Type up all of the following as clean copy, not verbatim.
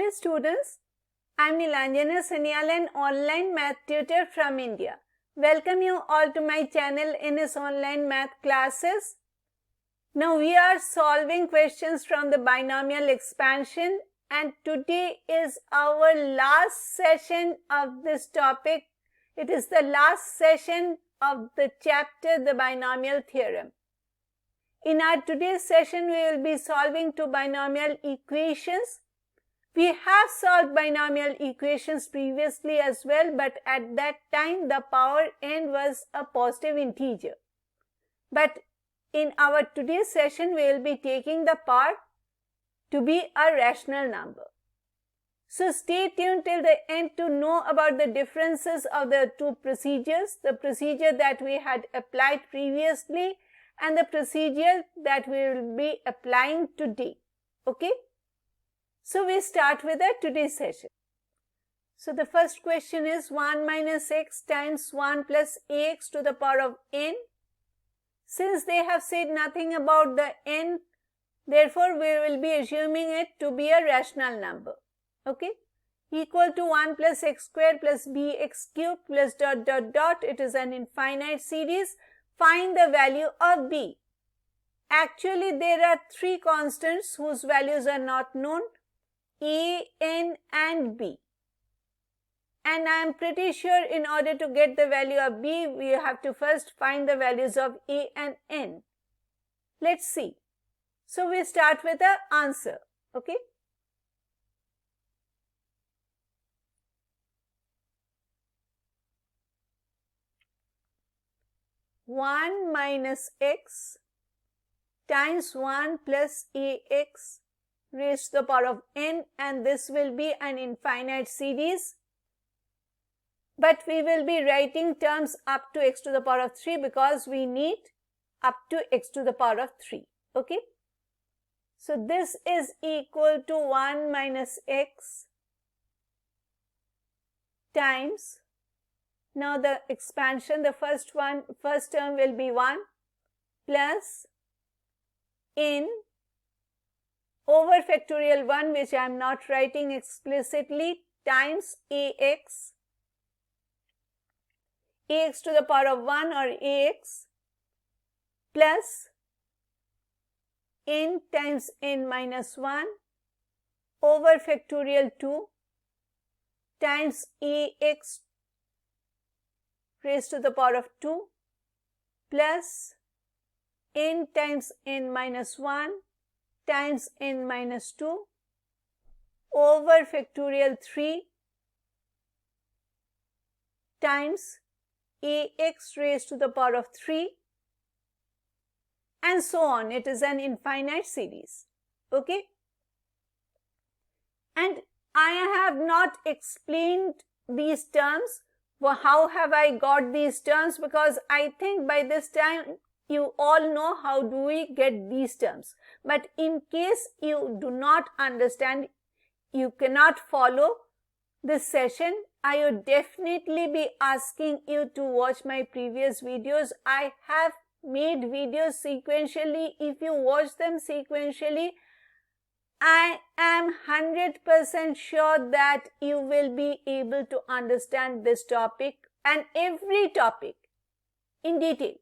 Dear students, I am Nilanjana Sanyal, an online math tutor from India. Welcome you all to my channel in this online math classes. Now we are solving questions from the binomial expansion, and today is our last session of this topic. It is the last session of the chapter, the Binomial Theorem. In our today's session, we will be solving two binomial equations. We have solved binomial equations previously as well, but at that time the power n was a positive integer. But in our today's session, we will be taking the power to be a rational number. So stay tuned till the end to know about the differences of the two procedures, the procedure that we had applied previously and the procedure that we will be applying today. Okay? So we start with today's session. So the first question is 1 minus x times 1 plus ax to the power of n. Since they have said nothing about the n, therefore we will be assuming it to be a rational number. Okay? Equal to 1 plus x square plus bx cube plus dot dot dot. It is an infinite series. Find the value of b. Actually, there are three constants whose values are not known: a, n and b. And I am pretty sure in order to get the value of b, we have to first find the values of a and n. Let's see. So we start with the answer. Okay. One minus x times 1 plus ax raised to the power of n, and this will be an infinite series. But we will be writing terms up to x to the power of 3 because we need up to x to the power of 3. Okay. So this is equal to 1 minus x times, now the expansion, the first term will be 1 plus n over factorial 1, which I am not writing explicitly, times ax to the power of 1 or ax plus n times n minus 1 over factorial 2 times ax raised to the power of 2 plus n times n minus 1 times n minus 2 over factorial 3 times ax raised to the power of 3, and so on. It is an infinite series. Okay? And I have not explained these terms. Well, how have I got these terms? Because I think by this time you all know how do we get these terms. But in case you do not understand, you cannot follow this session, I would definitely be asking you to watch my previous videos. I have made videos sequentially. If you watch them sequentially, I am 100% sure that you will be able to understand this topic and every topic in detail.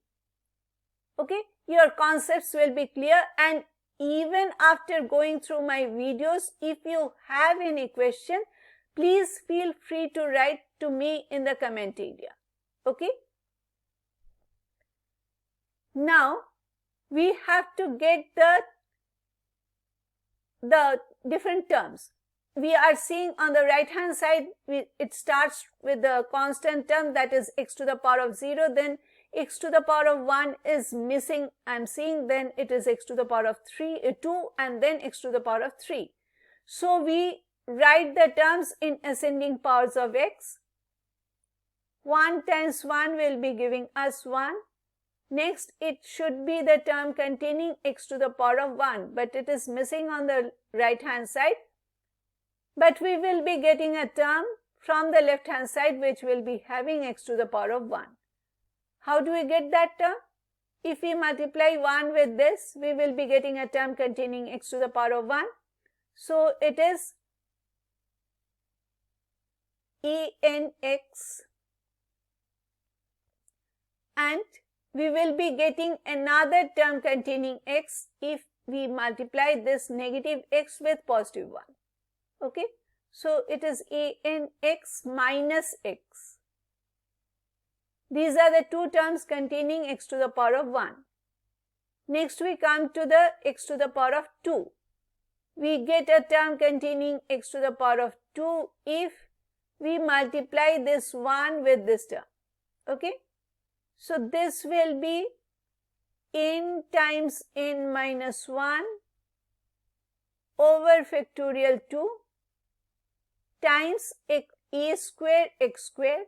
Okay? Your concepts will be clear, and even after going through my videos, if you have any question, please feel free to write to me in the comment area. Okay? Now, we have to get the different terms. We are seeing on the right hand side, it starts with the constant term, that is x to the power of 0, then x to the power of 1 is missing, I am seeing, then it is x to the power of 2, and then x to the power of 3. So we write the terms in ascending powers of x. 1 times 1 will be giving us 1. Next, it should be the term containing x to the power of 1, but it is missing on the right hand side. But we will be getting a term from the left hand side which will be having x to the power of 1. How do we get that term? If we multiply 1 with this, we will be getting a term containing x to the power of 1. So it is Enx, and we will be getting another term containing x if we multiply this negative x with positive 1. Okay, so it is Anx minus x. These are the two terms containing x to the power of 1. Next we come to the x to the power of 2. We get a term containing x to the power of 2 if we multiply this 1 with this term. Okay, so this will be n times n minus 1 over factorial 2 times a square x square,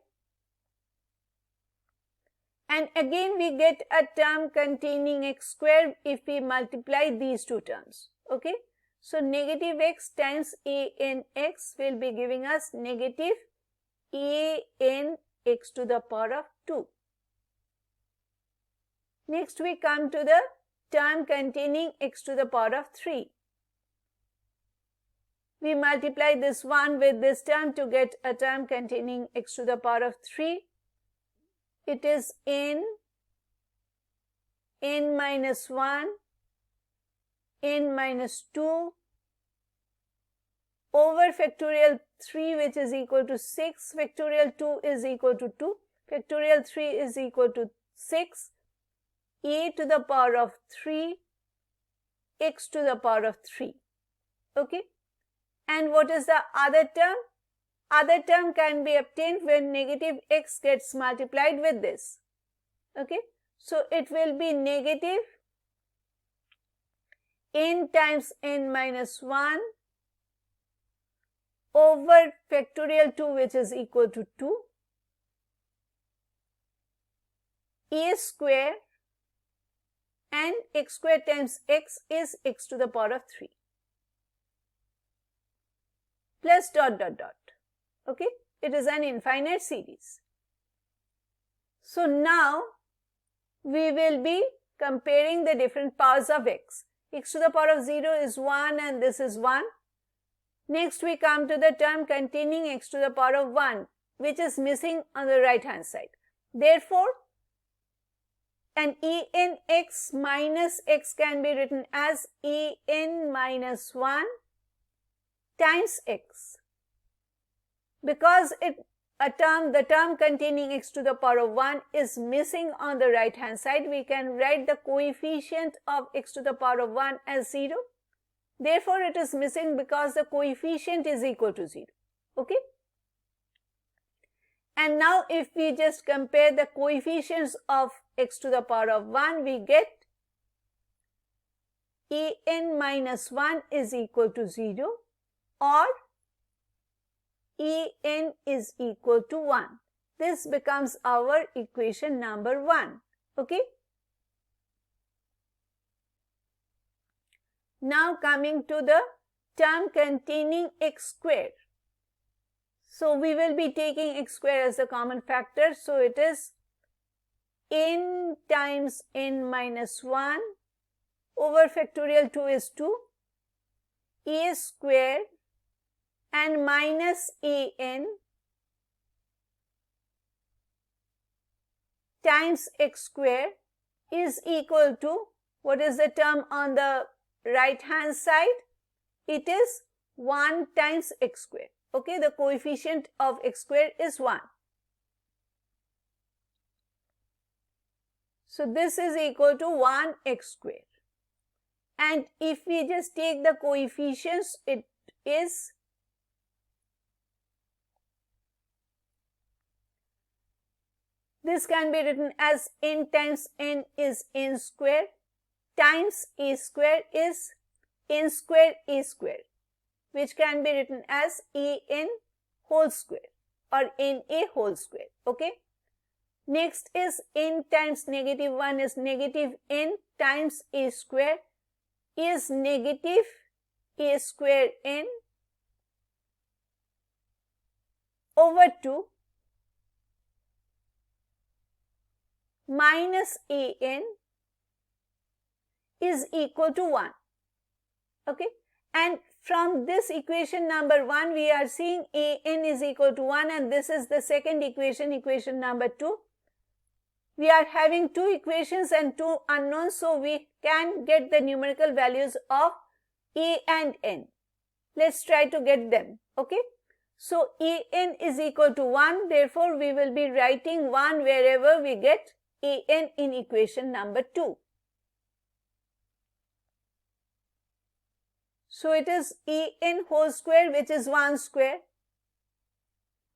and again we get a term containing x square if we multiply these two terms. Okay, so negative x times Anx will be giving us negative Anx to the power of 2. Next we come to the term containing x to the power of 3. We multiply this 1 with this term to get a term containing x to the power of 3. It is n minus 1, n minus 2 over factorial 3, which is equal to 6, factorial 2 is equal to 2, factorial 3 is equal to 6, a to the power of 3, x to the power of 3. Okay, and what is the other term? Other term can be obtained when negative x gets multiplied with this. Okay, so it will be negative n times n minus 1 over factorial 2, which is equal to 2, a square, and x square times x is x to the power of 3, plus dot dot dot. Okay, it is an infinite series. So now we will be comparing the different powers of x. X to the power of 0 is 1 and this is 1. Next we come to the term containing x to the power of 1, which is missing on the right hand side. Therefore, an Enx minus x can be written as En minus 1 times x. Because the term containing x to the power of 1 is missing on the right hand side, we can write the coefficient of x to the power of 1 as 0. Therefore, it is missing because the coefficient is equal to 0. Okay. And now if we just compare the coefficients of x to the power of 1, we get En minus 1 is equal to 0 or En is equal to 1. This becomes our equation number 1. Okay. Now coming to the term containing x square. So we will be taking x square as the common factor. So it is n times n minus 1 over factorial 2 is 2, a square and minus an times x square is equal to, what is the term on the right hand side? It is 1 times x square. Okay, the coefficient of x square is 1. So this is equal to 1x square. And if we just take the coefficients, it is this can be written as n times n is n square times a square is n square a square, which can be written as an whole square or na whole square. Okay. Next is n times negative 1 is negative n times a square is negative a square n over 2 minus an is equal to 1. Okay. And from this equation number 1, we are seeing an is equal to 1, and this is the second equation, equation number 2. We are having two equations and two unknowns, so we can get the numerical values of a and n. Let's try to get them, okay? So an is equal to 1, therefore we will be writing 1 wherever we get an in equation number 2. So it is an whole square, which is 1 square,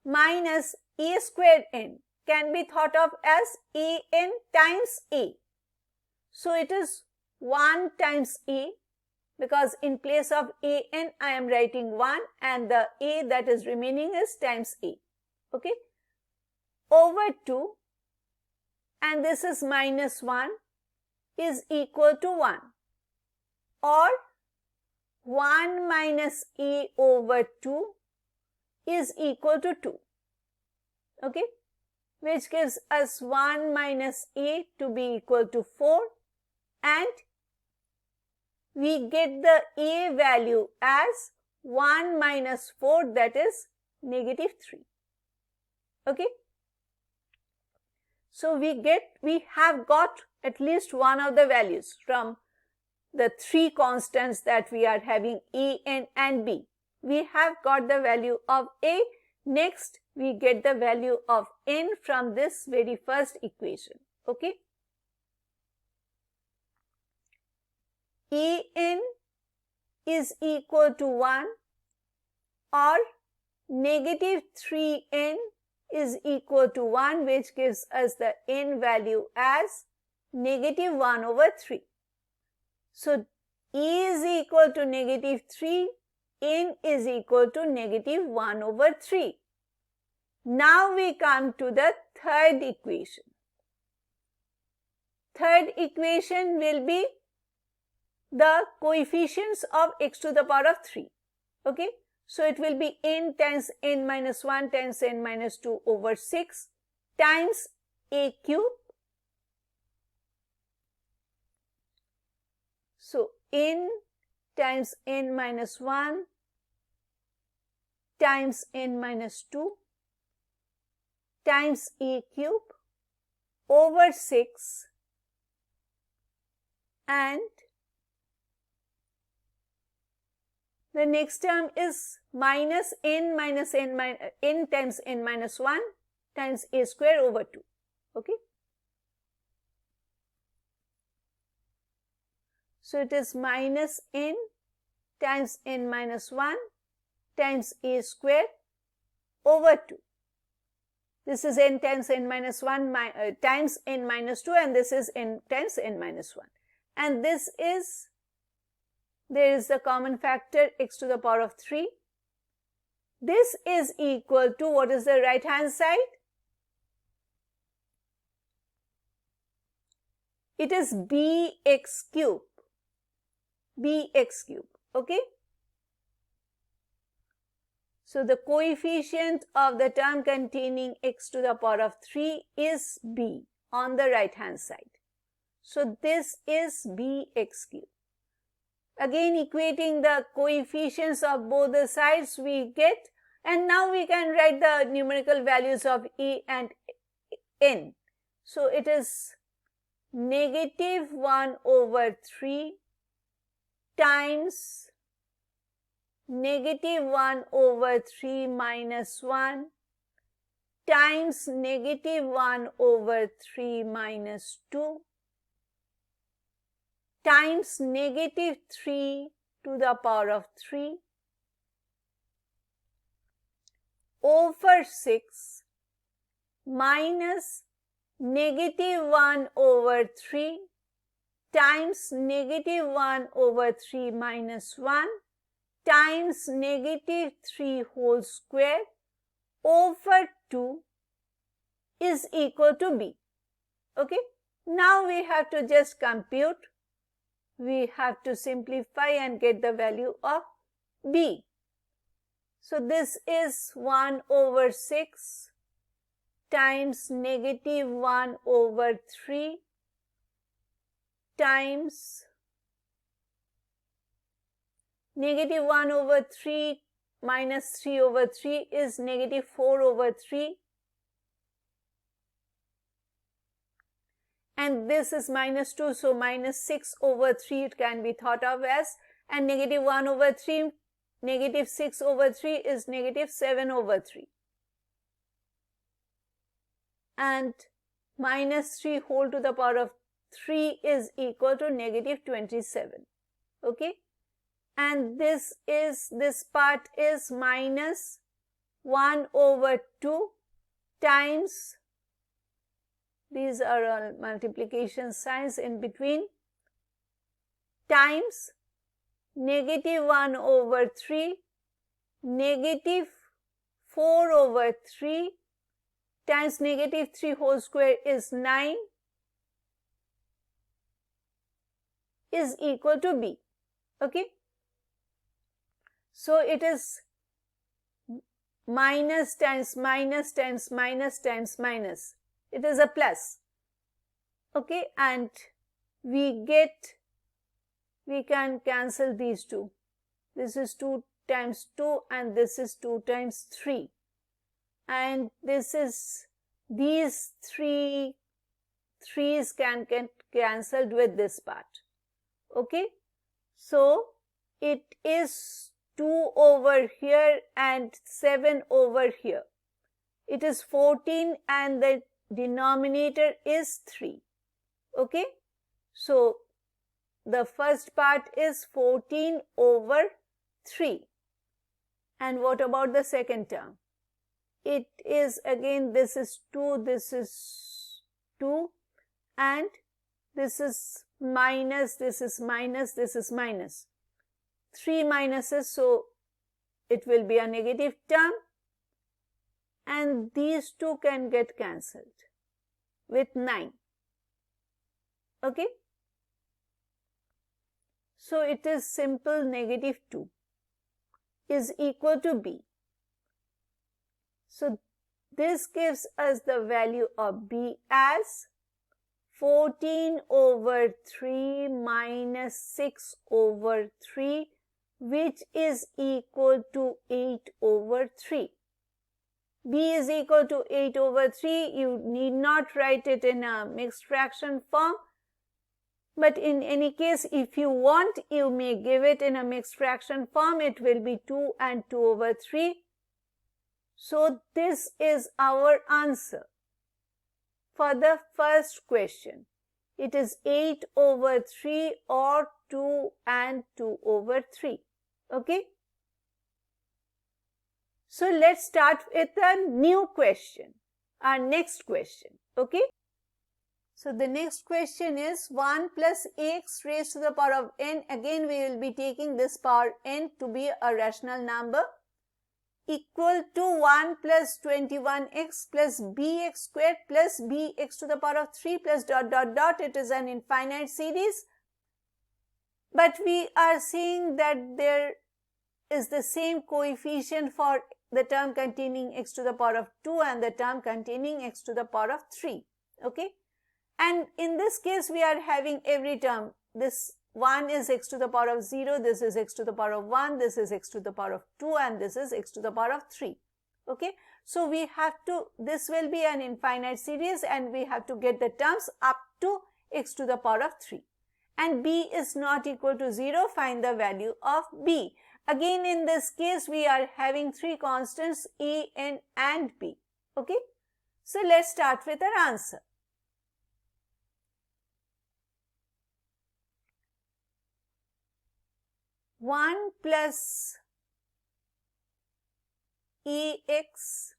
minus a squared n, can be thought of as an times a. So it is 1 times a, because in place of an I am writing 1 and the a that is remaining is times a, okay, over 2, and this is minus 1 is equal to 1, or 1 minus a over 2 is equal to 2, okay, which gives us 1 minus a to be equal to 4, and we get the a value as 1 minus 4, that is negative 3, okay. So we have got at least one of the values from the three constants that we are having, a, n and b. We have got the value of a. Next, we get the value of n from this very first equation, okay. an is equal to 1, or negative 3n is equal to 1, which gives us the n value as negative 1 over 3. So e is equal to negative 3, n is equal to negative 1 over 3. Now we come to the third equation. Third equation will be the coefficients of x to the power of 3, okay. So it will be n times n minus 1 times n minus 2 over 6 times a cube. So n times n minus 1 times n minus 2 times a cube over 6, and the next term is minus n times n minus 1 times a square over 2, okay. So it is minus n times n minus 1 times a square over 2. This is n times n minus 1 times n minus 2, and this is n times n minus 1. And this is, there is the common factor x to the power of 3. This is equal to, what is the right hand side? It is bx cube. Bx cube, okay. So the coefficient of the term containing x to the power of 3 is b on the right hand side. So this is bx cube. Again, equating the coefficients of both the sides we get, and now we can write the numerical values of a and n. So it is negative 1 over 3 times negative 1 over 3 minus 1 times negative 1 over 3 minus 2 times negative 3 to the power of 3 over 6 minus negative 1 over 3 times negative 1 over 3 minus 1 times negative 3 whole square over 2 is equal to b, okay. Now we have to just compute. We have to simplify and get the value of b. So this is 1 over 6 times negative 1 over 3 Negative 1 over 3 minus 3 over 3 is negative 4 over 3. And this is minus 2, so minus 6 over 3 it can be thought of as. And negative 1 over 3, negative 6 over 3 is negative 7 over 3. And minus 3 whole to the power of 3 is equal to negative 27. Okay. And this part is minus 1 over 2 times, these are all multiplication signs in between, times negative 1 over 3, negative 4 over 3 times negative 3 whole square is 9 is equal to B. Okay. So it is minus times minus times minus times minus. It is a plus. Okay. And we can cancel these two. This is 2 times 2 and this is 2 times 3. And this is, these 3's can get cancelled with this part. Okay. So it is 2 over here and 7 over here. It is 14 and the denominator is 3. Okay. So the first part is 14 over 3. And what about the second term? It is again, this is 2, this is 2, and this is minus, this is minus, this is minus. 3 minuses, so it will be a negative term, and these two can get cancelled with 9. Okay. So it is simple negative 2 is equal to B. So this gives us the value of B as 14 over 3 minus 6 over 3, which is equal to 8 over 3. B is equal to 8 over 3. You need not write it in a mixed fraction form. But in any case, if you want, you may give it in a mixed fraction form. It will be 2 and 2 over 3. So this is our answer for the first question. It is 8 over 3 or 2 and 2 over 3. Okay. So let's start with a new question, our next question. Okay. So the next question is 1 plus ax raised to the power of n. Again, we will be taking this power n to be a rational number, equal to 1 plus 21x plus bx squared plus bx to the power of 3 plus dot dot dot. It is an infinite series, but we are seeing that there is the same coefficient for the term containing x to the power of 2 and the term containing x to the power of 3. Okay. And in this case, we are having every term. This 1 is x to the power of 0, this is x to the power of 1, this is x to the power of 2, and this is x to the power of 3. Okay. So we have to, this will be an infinite series and we have to get the terms up to x to the power of 3. And b is not equal to 0, find the value of b. Again, in this case, we are having 3 constants a, n and b. Okay. So let's start with our answer. One plus ax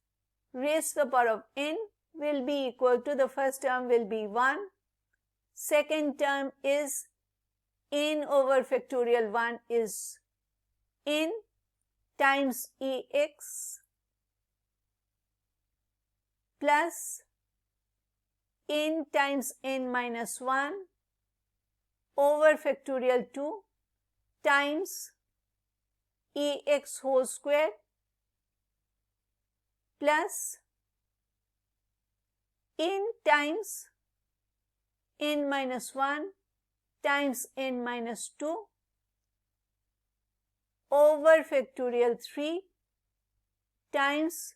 raised to the power of n will be equal to, the first term will be 1, second term is n over factorial 1 is n times ax plus n times n minus 1 over factorial 2 times ax whole square plus n times n minus 1 times n minus 2 over factorial 3 times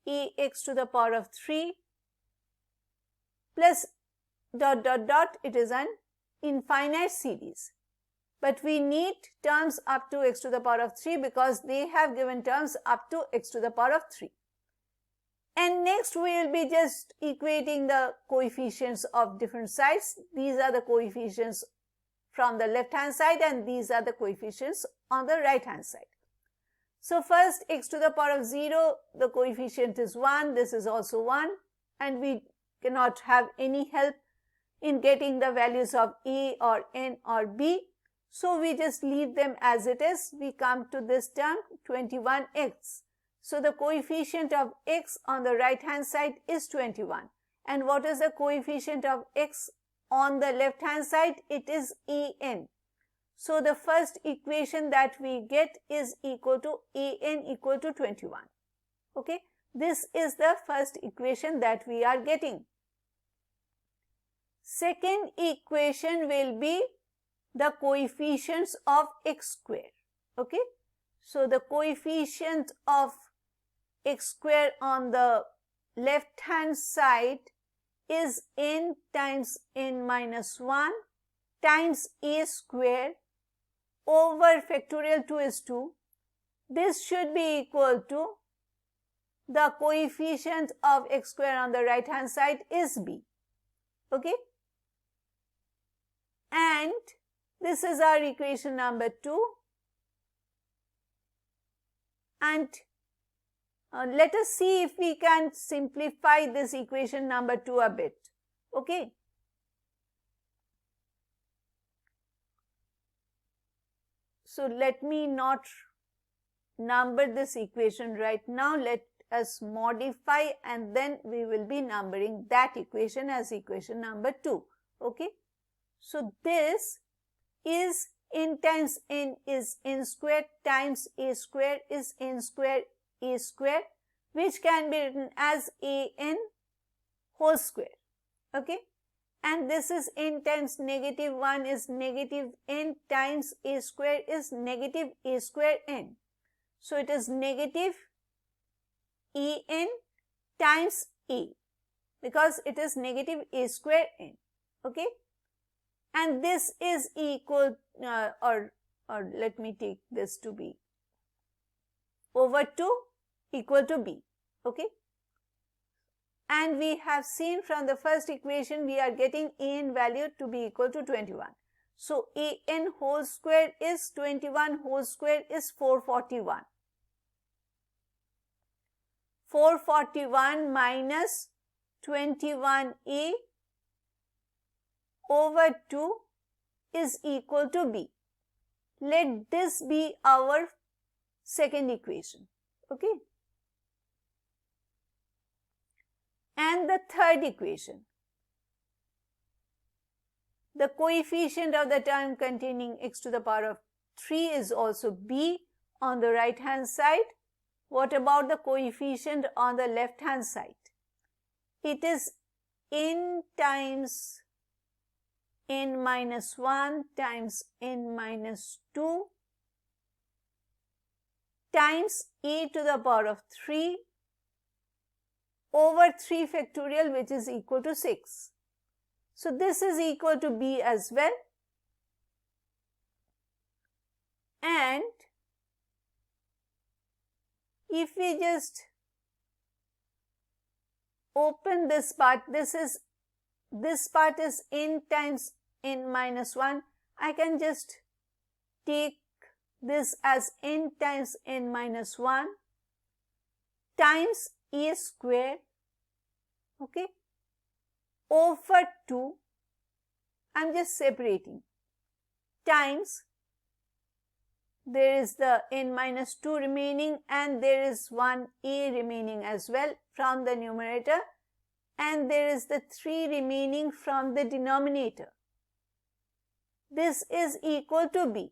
ax to the power of 3 plus dot dot dot. It is an infinite series, but we need terms up to x to the power of 3 because they have given terms up to x to the power of 3. And next we will be just equating the coefficients of different sides. These are the coefficients from the left hand side and these are the coefficients on the right hand side. So first, x to the power of 0, the coefficient is 1, this is also 1, and we cannot have any help in getting the values of a or n or b. So we just leave them as it is. We come to this term 21x. So the coefficient of x on the right hand side is 21. And what is the coefficient of x on the left hand side? It is an. So the first equation that we get is equal to an equal to 21. Okay, this is the first equation that we are getting. Second equation will be the coefficients of x square. Okay, so the coefficient of x square on the left hand side is n times n minus 1 times a square over factorial 2 is 2. This should be equal to the coefficient of x square on the right hand side is b. Okay, and this is our equation number 2. And let us see if we can simplify this equation number 2 a bit. Okay. So let me not number this equation right now. Let us modify and then we will be numbering that equation as equation number 2. Okay. So this is n times n is n square times a square is n square a square, which can be written as an whole square. Okay, and this is n times negative 1 is negative n times a square is negative a square n. So it is negative en times a because it is negative a square n. Okay, and this is equal or let me take this to be over 2 equal to b. Okay, and we have seen from the first equation we are getting an value to be equal to 21. So an whole square is 21 whole square is 441. 441 minus 21a over 2 is equal to b. Let this be our second equation. Okay, and the third equation, the coefficient of the term containing x to the power of 3 is also b on the right hand side. What about the coefficient on the left hand side? It is n times n minus 1 times n minus 2 times e to the power of 3 over 3 factorial, which is equal to 6. So this is equal to b as well. And if we just open this part, this part is n times n minus 1. I can just take this as n times n minus 1 times a square, okay, over 2, I'm just separating, times, there is the n minus 2 remaining and there is one a remaining as well from the numerator, and there is the 3 remaining from the denominator. This is equal to b.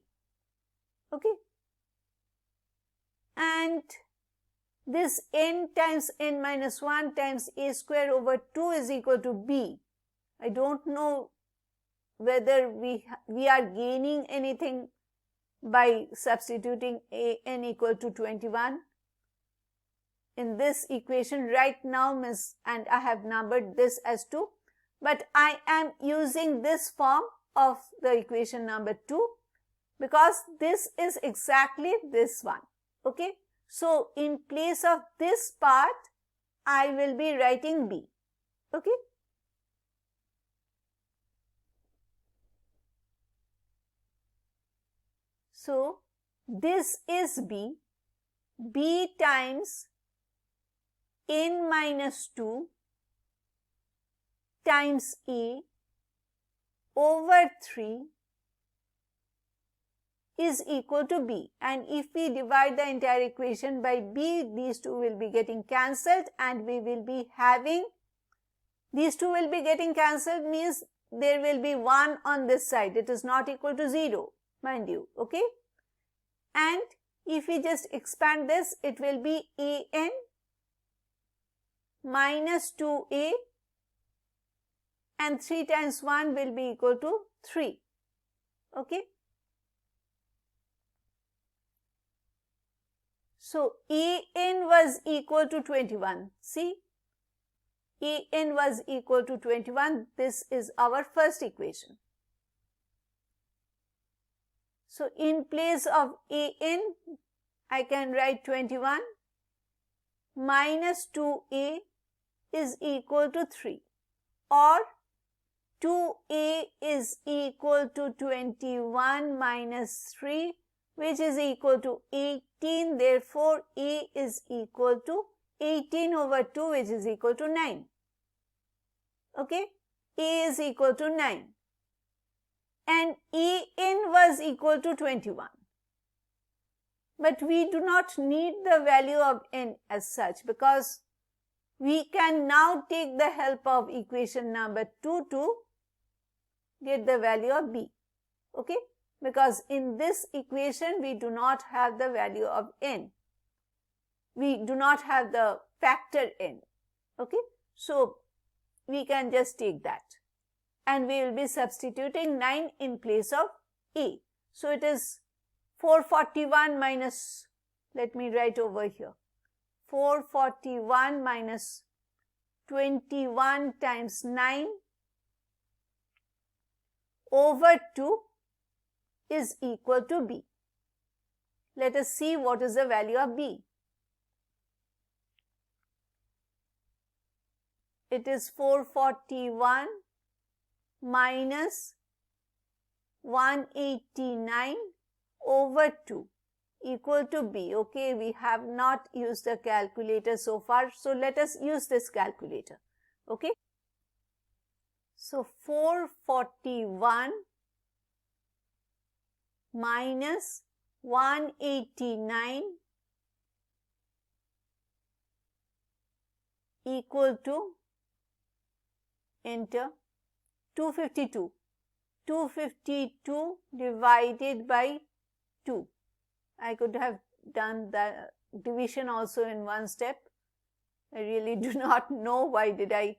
Okay, and this n times n minus 1 times a square over 2 is equal to b. I don't know whether we are gaining anything by substituting an equal to 21 in this equation right now, and I have numbered this as 2, but I am using this form of the equation number 2 because this is exactly this one. Okay, so in place of this part I will be writing b. Okay, so this is b times n minus 2 times a over 3 is equal to b, and if we divide the entire equation by b, these two will be getting cancelled and we will be having, these two will be getting cancelled means there will be 1 on this side. It is not equal to 0, mind you. Okay, and if we just expand this, it will be an minus 2a, and 3 times 1 will be equal to 3. Okay, so an was equal to 21. See, an was equal to 21. This is our first equation. So in place of an, I can write 21 minus 2a is equal to 3, or 2a is equal to 21 minus 3, which is equal to 18. Therefore, a is equal to 18 over 2, which is equal to 9. Okay, a is equal to 9. And an was equal to 21. But we do not need the value of n as such, because we can now take the help of equation number 2 to get the value of b. Okay, because in this equation we do not have the value of n. We do not have the factor n. Okay, so we can just take that, and we will be substituting 9 in place of a. So it is 441 minus, let me write over here, 441 minus 21 times 9 over 2 is equal to b. Let us see what is the value of b. It is 441 minus 189 over 2 equal to b. Okay, we have not used the calculator so far, so let us use this calculator. Okay, so 441 minus 189 equal to, enter, 252. 252 divided by 2. I could have done the division also in one step. I really do not know why did I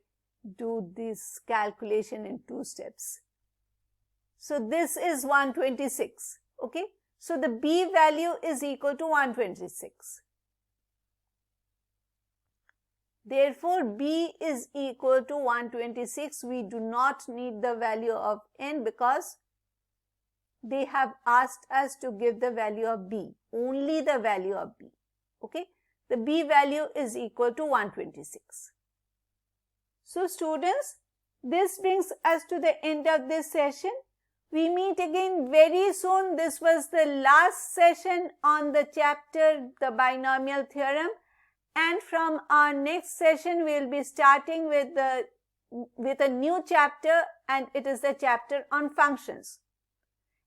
do this calculation in 2 steps. So this is 126. Okay, so the b value is equal to 126. Therefore, b is equal to 126. We do not need the value of n because they have asked us to give the value of b, only the value of b. Okay, the b value is equal to 126. So students, this brings us to the end of this session. We meet again very soon. This was the last session on the chapter, the Binomial Theorem. And from our next session, we will be starting with a new chapter, and it is the chapter on functions.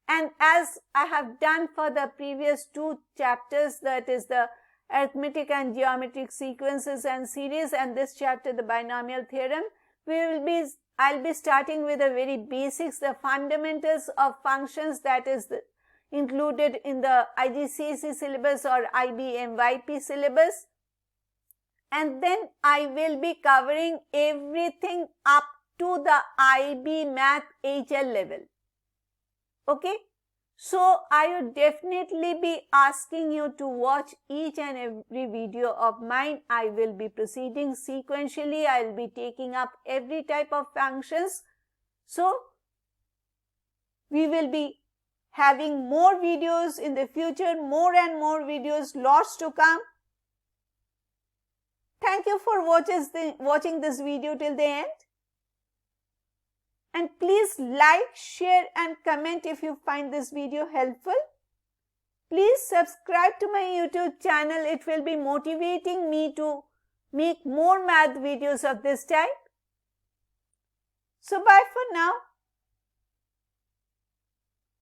And as I have done for the previous 2 chapters, that is the arithmetic and geometric sequences and series, and this chapter, the Binomial Theorem, I'll be starting with the very basics, the fundamentals of functions, that is included in the IGCSE syllabus or IB/MYP syllabus. And then I will be covering everything up to the IB Math HL level. Okay, So I would definitely be asking you to watch each and every video of mine. I will be proceeding sequentially. I will be taking up every type of functions. So we will be having more videos in the future, more and more videos, lots to come. Thank you for watching this video till the end. And please like, share and comment if you find this video helpful. Please subscribe to my YouTube channel. It will be motivating me to make more math videos of this type. So bye for now.